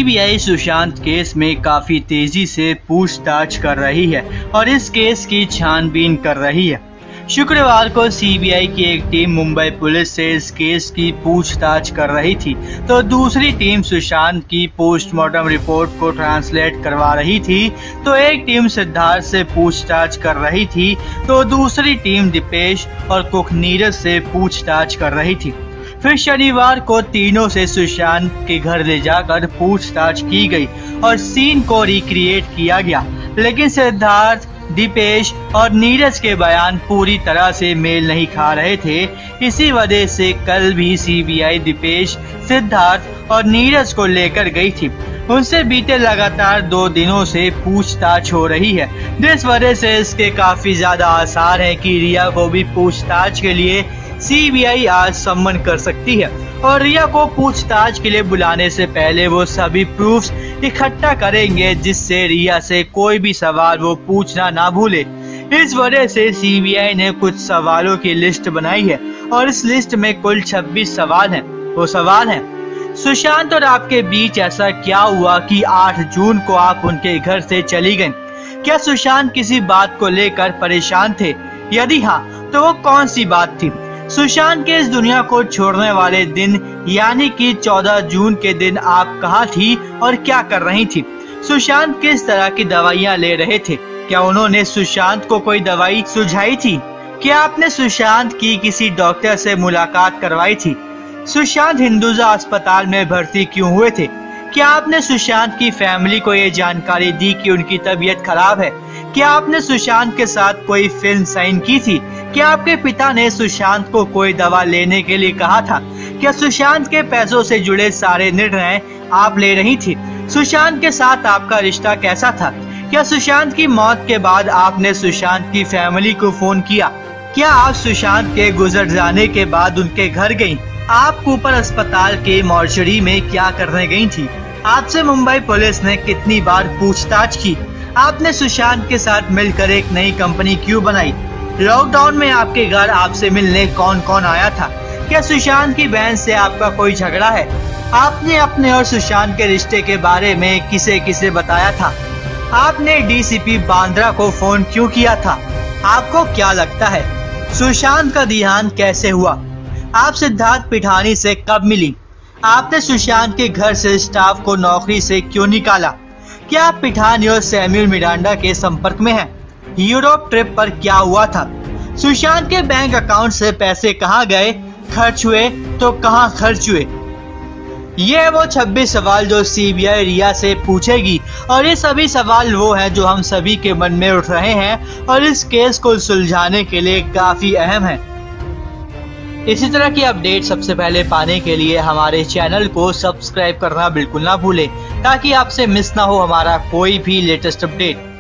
CBI Sushant case में काफी तेजी से पूछताछ कर रही है और इस केस की छानबीन कर रही है। शुक्रवार को सीबीआई की एक टीम मुंबई पुलिस से इस केस की पूछताछ कर रही थी, तो दूसरी टीम सुशांत की पोस्टमार्टम रिपोर्ट को ट्रांसलेट करवा रही थी। तो एक टीम सिद्धार्थ से पूछताछ कर रही थी, तो दूसरी टीम दीपेश और कुक नीरज से पूछताछ कर रही थी। फिर शनिवार को तीनों से सुशांत के घर ले जाकर पूछताछ की गई और सीन को रिक्रिएट किया गया, लेकिन सिद्धार्थ, दीपेश और नीरज के बयान पूरी तरह से मेल नहीं खा रहे थे। इसी वजह से कल भी सीबीआई दीपेश, सिद्धार्थ और नीरज को लेकर गई थी। उनसे बीते लगातार 2 दिनों से पूछताछ हो रही है, जिस वजह से इसके काफी ज्यादा आसार हैं कि रिया को भी पूछताछ के लिए सीबीआई आज सम्मन कर सकती है और रिया को पूछताछ के लिए बुलाने से पहले वो सभी प्रूफ्स इकट्ठा करेंगे, जिससे रिया से कोई भी सवाल वो पूछना ना भूले। इस वजह से सीबीआई ने कुछ सवालों की लिस्ट बनाई है और इस लिस्ट में कुल 26 सवाल हैं। वो सवाल हैं, सुशांत और आपके बीच ऐसा क्या हुआ कि 8 जून को आप उनके घर से चली गईं? क्या सुशांत किसी बात को लेकर परेशान थे? यदि हाँ, तो वो कौन सी बात थी? सुशांत के इस दुनिया को छोड़ने वाले दिन यानी कि 14 जून के दिन आप कहाँ थी और क्या कर रही थी? सुशांत किस तरह की दवाइयाँ ले रहे थे? क्या उन्होंने सुशांत को कोई दवाई सुझाई थी? क्या आपने सुशांत की किसी डॉक्टर से मुलाकात करवाई थी? सुशांत हिंदुजा अस्पताल में भर्ती क्यों हुए थे? क्या आपने सुशांत की फैमिली को ये जानकारी दी कि उनकी तबीयत खराब है? क्या आपने सुशांत के साथ कोई फिल्म साइन की थी? क्या आपके पिता ने सुशांत को कोई दवा लेने के लिए कहा था? क्या सुशांत के पैसों से जुड़े सारे निर्णय आप ले रही थी? सुशांत के साथ आपका रिश्ता कैसा था? क्या सुशांत की मौत के बाद आपने सुशांत की फैमिली को फोन किया? क्या आप सुशांत के गुजर जाने के बाद उनके घर गयी? आप कूपर अस्पताल के मॉर्चरी में क्या करने गई थी? आपसे मुंबई पुलिस ने कितनी बार पूछताछ की? आपने सुशांत के साथ मिलकर एक नई कंपनी क्यों बनाई? लॉकडाउन में आपके घर आपसे मिलने कौन कौन आया था? क्या सुशांत की बहन से आपका कोई झगड़ा है? आपने अपने और सुशांत के रिश्ते के बारे में किसे किसे बताया था? आपने डीसीपी बांद्रा को फोन क्यों किया था? आपको क्या लगता है सुशांत का देहांत कैसे हुआ? आप सिद्धार्थ पिठानी से कब मिली? आपने सुशांत के घर से स्टाफ को नौकरी से क्यों निकाला? क्या आप पिठानी और सैमुअल मिरांडा के संपर्क में हैं? यूरोप ट्रिप पर क्या हुआ था? सुशांत के बैंक अकाउंट से पैसे कहां गए? खर्च हुए तो कहां खर्च हुए? ये वो 26 सवाल जो सीबीआई रिया से पूछेगी और ये सभी सवाल वो हैं जो हम सभी के मन में उठ रहे हैं और इस केस को सुलझाने के लिए काफी अहम है। इसी तरह की अपडेट सबसे पहले पाने के लिए हमारे चैनल को सब्सक्राइब करना बिल्कुल ना भूलें, ताकि आपसे मिस ना हो हमारा कोई भी लेटेस्ट अपडेट।